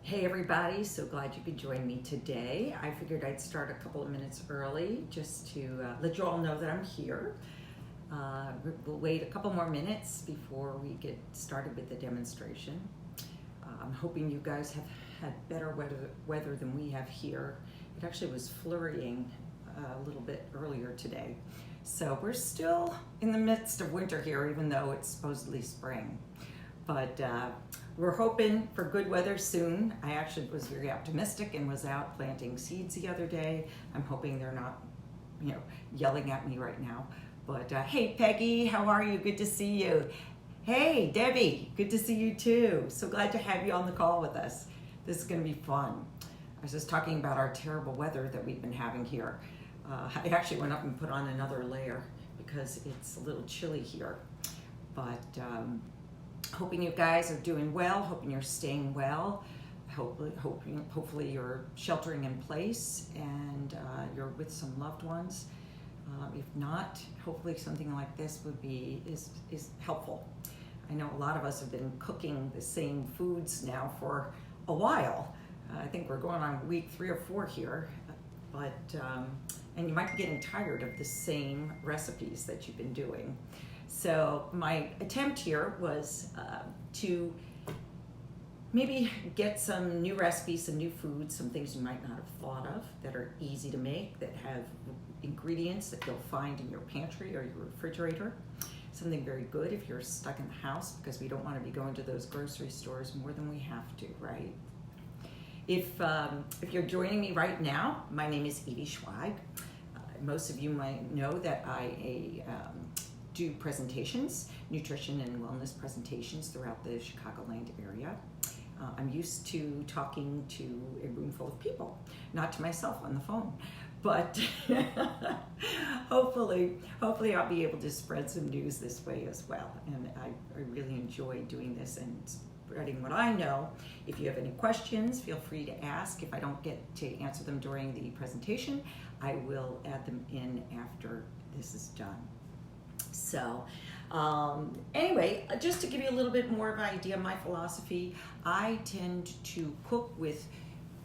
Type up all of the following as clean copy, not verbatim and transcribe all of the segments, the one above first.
Hey everybody, so glad you could join me today. I figured I'd start a couple of minutes early just to let you all know that I'm here. We'll wait a couple more minutes before we get started with the demonstration. I'm hoping you guys have had better weather than we have here. It actually was flurrying a little bit earlier today. So we're still in the midst of winter here, even though it's supposedly spring. But we're hoping for good weather soon. I actually was very optimistic and was out planting seeds the other day. I'm hoping they're not, yelling at me right now. But hey, Peggy, how are you? Good to see you. Hey, Debbie, good to see you too. So glad to have you on the call with us. This is going to be fun. I was just talking about our terrible weather that we've been having here. I actually went up and put on another layer because it's a little chilly here. But hoping you guys are doing well, hoping you're staying well, hopefully you're sheltering in place and you're with some loved ones. If not, hopefully something like this is helpful. I know a lot of us have been cooking the same foods now for a while. I think we're going on week 3 or 4 here, and you might be getting tired of the same recipes that you've been doing. So my attempt here was to maybe get some new recipes, some new foods, some things you might not have thought of that are easy to make, that have ingredients that you'll find in your pantry or your refrigerator. Something very good if you're stuck in the house, because we don't want to be going to those grocery stores more than we have to, right? If you're joining me right now, my name is Evey Schweig. Most of you might know that I do presentations, nutrition and wellness presentations throughout the Chicagoland area. I'm used to talking to a room full of people, not to myself on the phone, but hopefully I'll be able to spread some news this way as well. And I really enjoy doing this and spreading what I know. If you have any questions, feel free to ask. If I don't get to answer them during the presentation, I will add them in after this is done. So anyway, just to give you a little bit more of an idea of my philosophy, I tend to cook with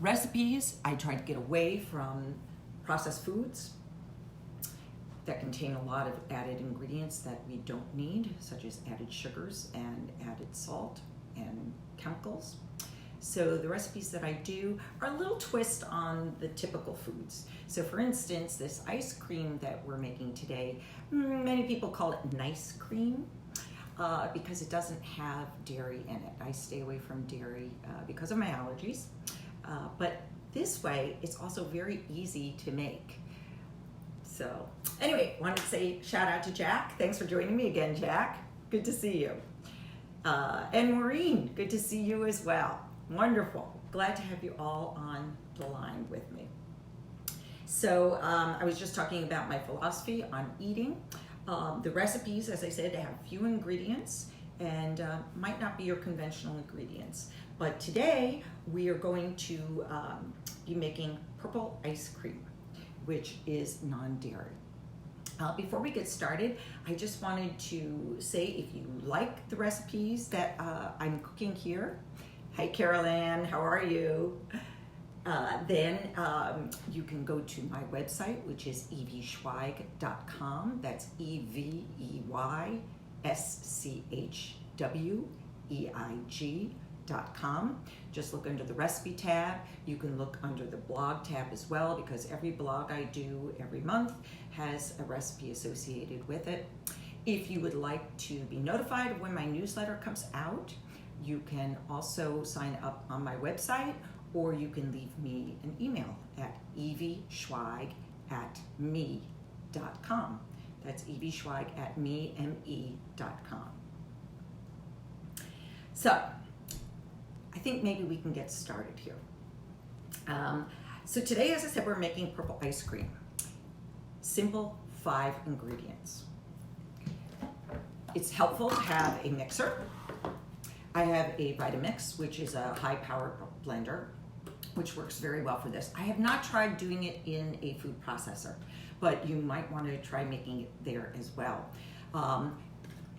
recipes. I try to get away from processed foods that contain a lot of added ingredients that we don't need, such as added sugars and added salt and chemicals. So the recipes that I do are a little twist on the typical foods. So for instance, this ice cream that we're making today, many people call it nice cream because it doesn't have dairy in it. I stay away from dairy because of my allergies. But this way, it's also very easy to make. So anyway, wanted to say shout out to Jack. Thanks for joining me again, Jack. Good to see you. And Maureen, good to see you as well. Wonderful. Glad to have you all on the line with me. So I was just talking about my philosophy on eating. The recipes, as I said, have few ingredients and might not be your conventional ingredients. But today we are going to be making purple ice cream, which is non-dairy. Before we get started, I just wanted to say if you like the recipes that I'm cooking here, hi Carol Ann, how are you? Then you can go to my website, which is eveyschweig.com. That's EVEYSCHWEIG.com. Just look under the recipe tab. You can look under the blog tab as well, because every blog I do every month has a recipe associated with it. If you would like to be notified of when my newsletter comes out, you can also sign up on my website, or you can leave me an email at eveyschweig@me.com. That's eveyschweig@me.com. So I think maybe we can get started here. So today, as I said, we're making purple ice cream. Simple 5 ingredients. It's helpful to have a mixer. I have a Vitamix, which is a high-powered blender, which works very well for this. I have not tried doing it in a food processor, but you might want to try making it there as well.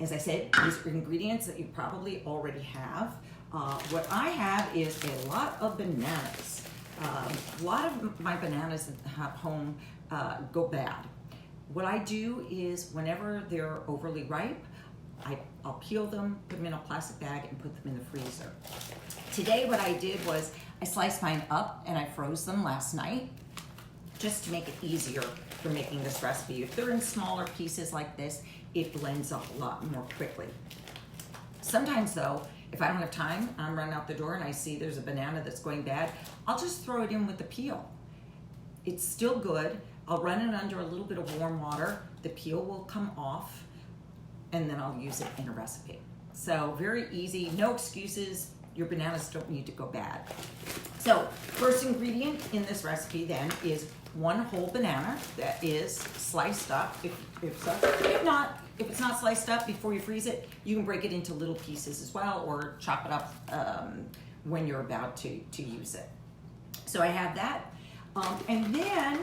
As I said, these are ingredients that you probably already have. What I have is a lot of bananas. A lot of my bananas at home go bad. What I do is whenever they're overly ripe, I'll peel them, put them in a plastic bag, and put them in the freezer. Today what I did was I sliced mine up and I froze them last night just to make it easier for making this recipe. If they're in smaller pieces like this, it blends up a lot more quickly. Sometimes though, if I don't have time, I'm running out the door and I see there's a banana that's going bad, I'll just throw it in with the peel. It's still good. I'll run it under a little bit of warm water. The peel will come off, and then I'll use it in a recipe. So very easy, no excuses. Your bananas don't need to go bad. So first ingredient in this recipe then is 1 whole banana that is sliced up. If it's not sliced up before you freeze it, you can break it into little pieces as well, or chop it up when you're about to use it. So I have that. And then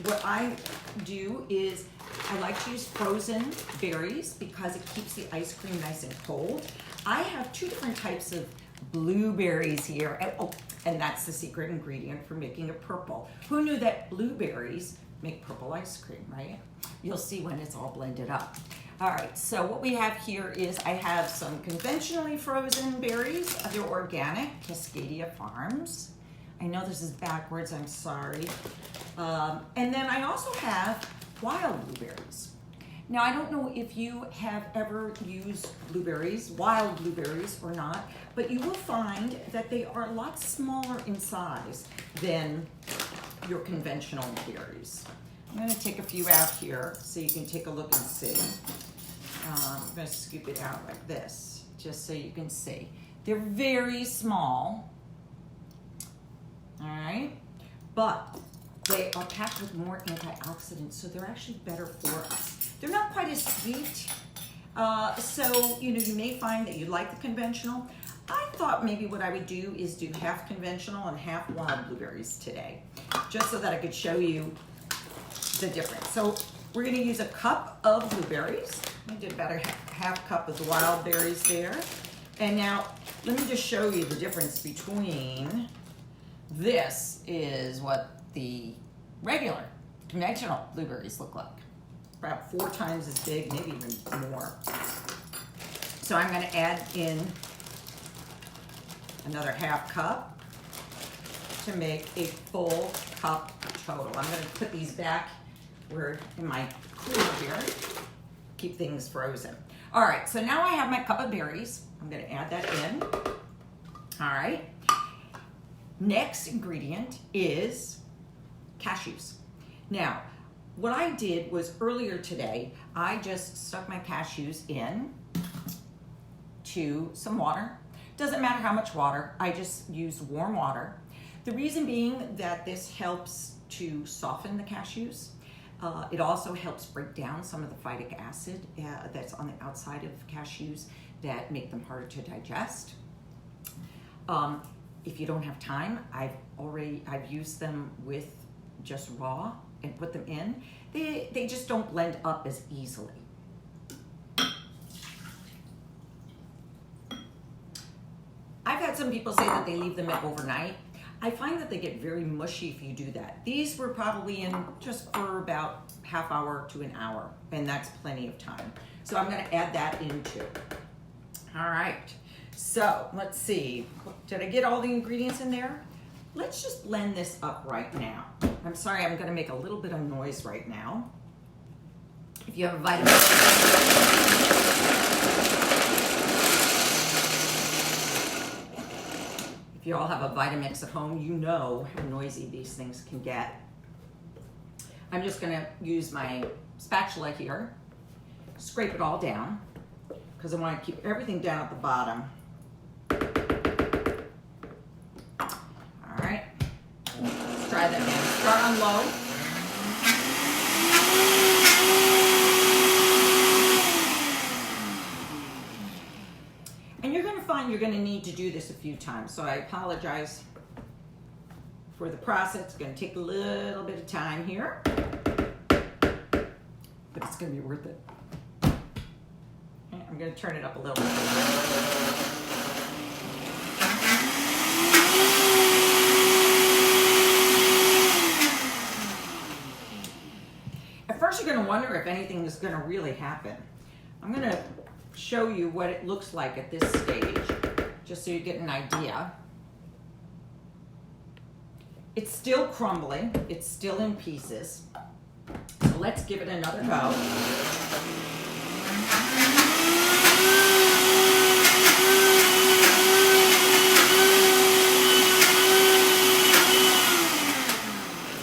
what I do is I like to use frozen berries because it keeps the ice cream nice and cold. I have 2 different types of blueberries here. And that's the secret ingredient for making it purple. Who knew that blueberries make purple ice cream, right? You'll see when it's all blended up. All right, so what we have here is I have some conventionally frozen berries. They're organic, Cascadia Farms. I know this is backwards, I'm sorry. And then I also have wild blueberries. Now, I don't know if you have ever used blueberries, wild blueberries or not, but you will find that they are a lot smaller in size than your conventional berries. I'm gonna take a few out here so you can take a look and see. I'm gonna scoop it out like this, just so you can see. They're very small, all right? But they are packed with more antioxidants, so they're actually better for us. They're not quite as sweet, so you may find that you like the conventional. I thought maybe what I would do is do half conventional and half wild blueberries today, just so that I could show you the difference. So we're gonna use a cup of blueberries. I did about a half cup of the wild berries there. And now, let me just show you the difference between, this is what the regular, conventional blueberries look like. About 4 times as big, maybe even more. So I'm gonna add in another half cup to make a full cup total. I'm gonna put these back where in my cooler here, keep things frozen. All right, so now I have my cup of berries. I'm gonna add that in. All right. Next ingredient is cashews. Now, what I did was earlier today, I just stuck my cashews in to some water. Doesn't matter how much water, I just use warm water. The reason being that this helps to soften the cashews. It also helps break down some of the phytic acid that's on the outside of cashews that make them harder to digest. If you don't have time, I've used them with just raw and put them in. They just don't blend up as easily. I've had some people say that they leave them in overnight. I find that they get very mushy if you do that. These were probably in just for about half hour to an hour, and that's plenty of time. So I'm gonna add that in too. All right, so let's see. Did I get all the ingredients in there? Let's just blend this up right now. I'm sorry, I'm gonna make a little bit of noise right now. If you have a vitamin, if you all have a Vitamix at home, you know how noisy these things can get. I'm just gonna use my spatula here, scrape it all down, because I wanna keep everything down at the bottom. All right, let's try that again. Start on low. And you're gonna find you're gonna need to do this a few times, so I apologize for the process. It's gonna take a little bit of time here, but it's gonna be worth it. Okay, I'm gonna turn it up a little bit. if anything is going to really happen. I'm going to show you what it looks like at this stage, just so you get an idea. It's still crumbling. It's still in pieces. So let's give it another go.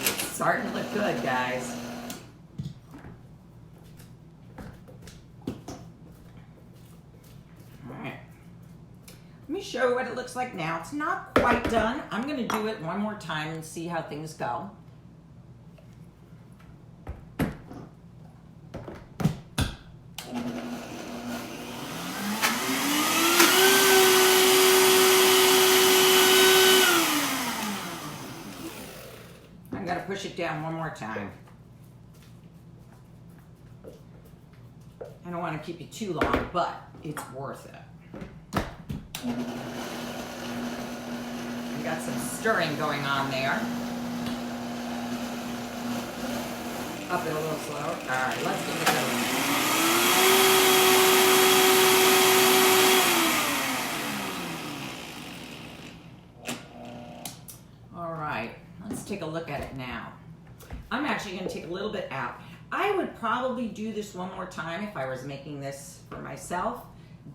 It's starting to look good, guys. Let me show you what it looks like now. It's not quite done. I'm going to do it one more time and see how things go. I'm going to push it down one more time. I don't want to keep you too long, but it's worth it. I got some stirring going on there. Up it a little slower. All right, let's get it going. All right, let's take a look at it now. I'm actually going to take a little bit out. I would probably do this one more time if I was making this for myself.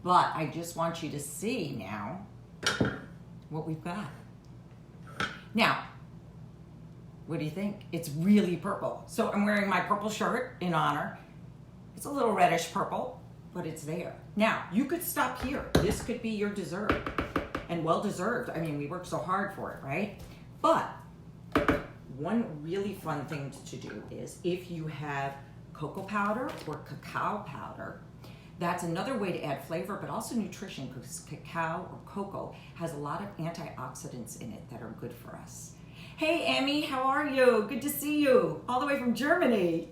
But I just want you to see now what we've got. Now, what do you think? It's really purple. So I'm wearing my purple shirt in honor. It's a little reddish purple, but it's there. Now, you could stop here. This could be your dessert, and well deserved. I mean, we worked so hard for it, right? But one really fun thing to do is if you have cocoa powder or cacao powder, that's another way to add flavor, but also nutrition, because cacao or cocoa has a lot of antioxidants in it that are good for us. Hey, Emmy, how are you? Good to see you, all the way from Germany.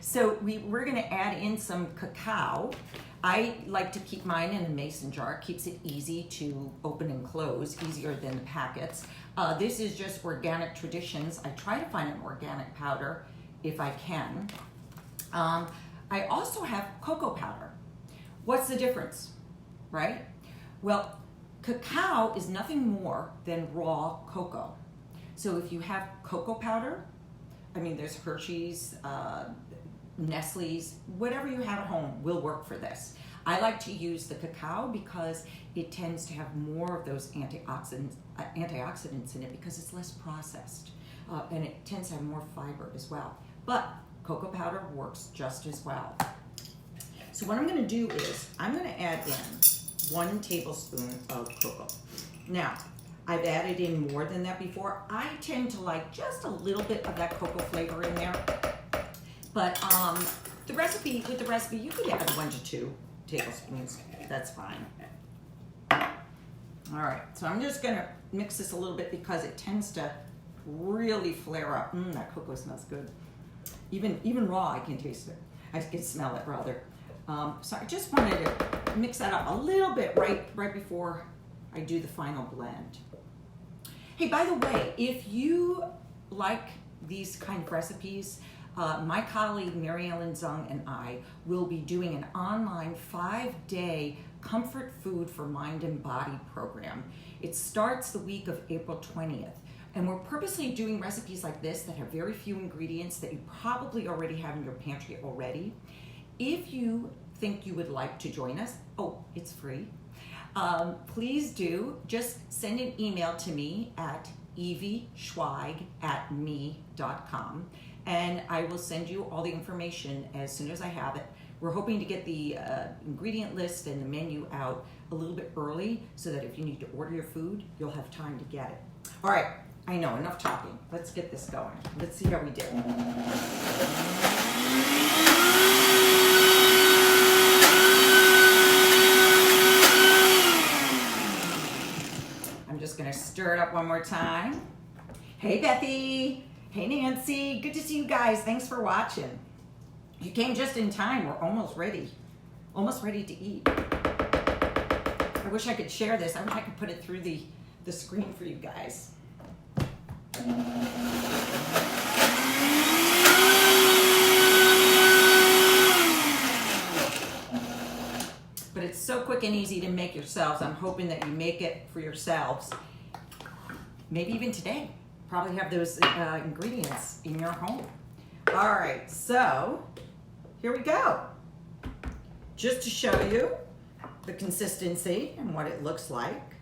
So we're going to add in some cacao. I like to keep mine in a mason jar. It keeps it easy to open and close, easier than the packets. This is just Organic Traditions. I try to find an organic powder if I can. I also have cocoa powder. What's the difference, right? Well, cacao is nothing more than raw cocoa. So if you have cocoa powder, I mean, there's Hershey's, Nestle's, whatever you have at home will work for this. I like to use the cacao because it tends to have more of those antioxidants in it because it's less processed, and it tends to have more fiber as well. But cocoa powder works just as well. So what I'm going to do is I'm going to add in 1 tablespoon of cocoa. Now, I've added in more than that before. I tend to like just a little bit of that cocoa flavor in there. But with the recipe, you could add 1 to 2 tablespoons. That's fine. All right, so I'm just going to mix this a little bit because it tends to really flare up. That cocoa smells good. Even raw, I can taste it. I can smell it, rather. So I just wanted to mix that up a little bit right before I do the final blend. Hey, by the way, if you like these kind of recipes, my colleague Mary Ellen Zung and I will be doing an online 5-day comfort food for mind and body program. It starts the week of April 20th. And we're purposely doing recipes like this that have very few ingredients that you probably already have in your pantry already. If you think you would like to join us, it's free. Please do. Just send an email to me at eveyschweig@me.com, and I will send you all the information as soon as I have it. We're hoping to get the ingredient list and the menu out a little bit early so that if you need to order your food, you'll have time to get it. All right. I know, enough talking. Let's get this going. Let's see how we do. I'm just going to stir it up one more time. Hey, Bethy. Hey, Nancy. Good to see you guys. Thanks for watching. You came just in time. We're almost ready. Almost ready to eat. I wish I could share this. I wish I could put it through the screen for you guys. quick and easy to make yourselves. I'm hoping that you make it for yourselves. Maybe even today. Probably have those ingredients in your home. All right, so here we go. Just to show you the consistency and what it looks like.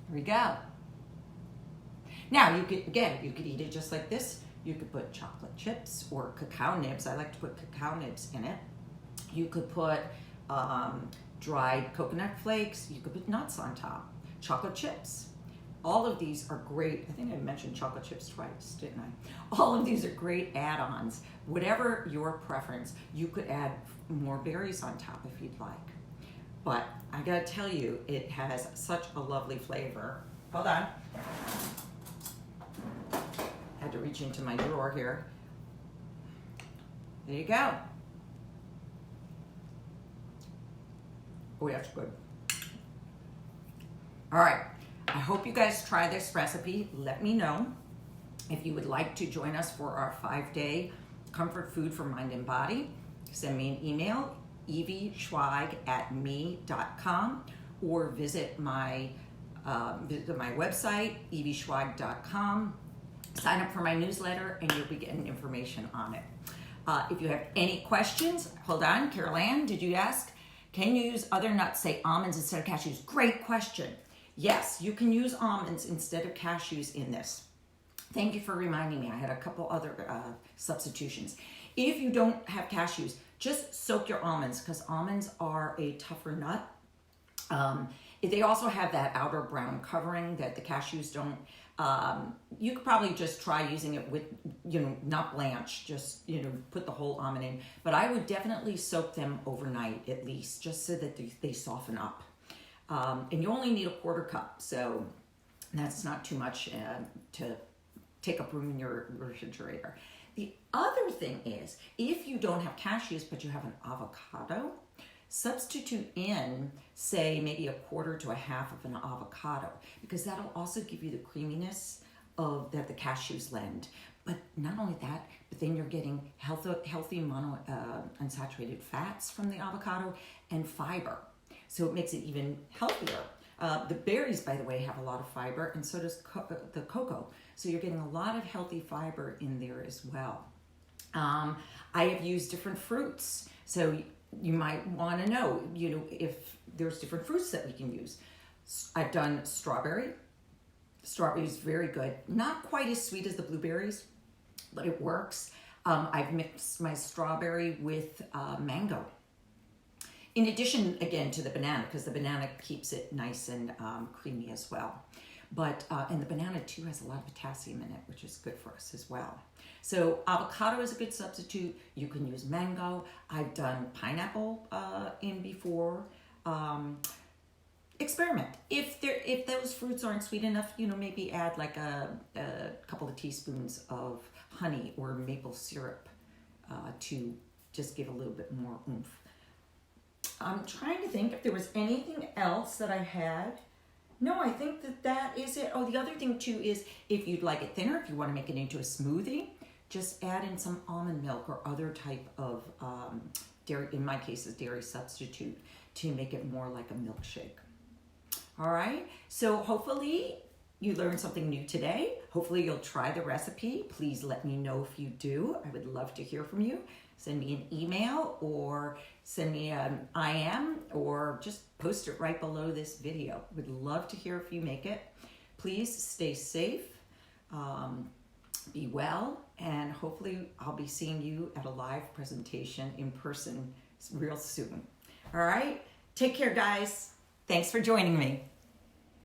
Here we go. Now you could eat it just like this. You could put chocolate chips or cacao nibs. I like to put cacao nibs in it. You could put dried coconut flakes. You could put nuts on top. Chocolate chips. All of these are great. I think I mentioned chocolate chips twice, didn't I? All of these are great add-ons. Whatever your preference, you could add more berries on top if you'd like. But I gotta tell you, it has such a lovely flavor. Hold on. Had to reach into my drawer here. There you go. Oh, that's good. All right, I hope you guys try this recipe. Let me know if you would like to join us for our 5-day comfort food for mind and body. Send me an email, eveyschweig@me.com, or visit my website, eveyschweig.com. Sign up for my newsletter and you'll be getting information on it. If you have any questions, hold on, Carol Ann, did you ask? Can you use other nuts, say almonds instead of cashews? Great question. Yes, you can use almonds instead of cashews in this. Thank you for reminding me. I had a couple other substitutions. If you don't have cashews, just soak your almonds because almonds are a tougher nut. They also have that outer brown covering that the cashews don't. You could probably just try using it with, not blanch, just, put the whole almond in. But I would definitely soak them overnight at least, just so that they soften up. And you only need a 1/4 cup, so that's not too much to take up room in your refrigerator. The other thing is, if you don't have cashews, but you have an avocado, substitute in, say, maybe a 1/4 to a 1/2 of an avocado, because that'll also give you the creaminess that the cashews lend. But not only that, but then you're getting healthy unsaturated fats from the avocado and fiber. So it makes it even healthier. The berries, by the way, have a lot of fiber, and so does the cocoa. So you're getting a lot of healthy fiber in there as well. I have used different fruits. So you might want to know, if there's different fruits that we can use. I've done strawberry. Strawberry is very good. Not quite as sweet as the blueberries, but it works. I've mixed my strawberry with mango. In addition, again, to the banana, because the banana keeps it nice and creamy as well. But, and the banana too has a lot of potassium in it, which is good for us as well. So avocado is a good substitute. You can use mango. I've done pineapple in before. Experiment. If those fruits aren't sweet enough, maybe add like a couple of teaspoons of honey or maple syrup to just give a little bit more oomph. I'm trying to think if there was anything else that I had. No, I think that is it. Oh, the other thing too is if you'd like it thinner, if you want to make it into a smoothie, just add in some almond milk or other type of dairy, in my case, a dairy substitute, to make it more like a milkshake. All right, so hopefully you learned something new today. Hopefully you'll try the recipe. Please let me know if you do. I would love to hear from you. Send me an email or send me an IM or just post it right below this video. Would love to hear if you make it. Please stay safe, be well, and hopefully I'll be seeing you at a live presentation in person real soon. All right, take care, guys. Thanks for joining me.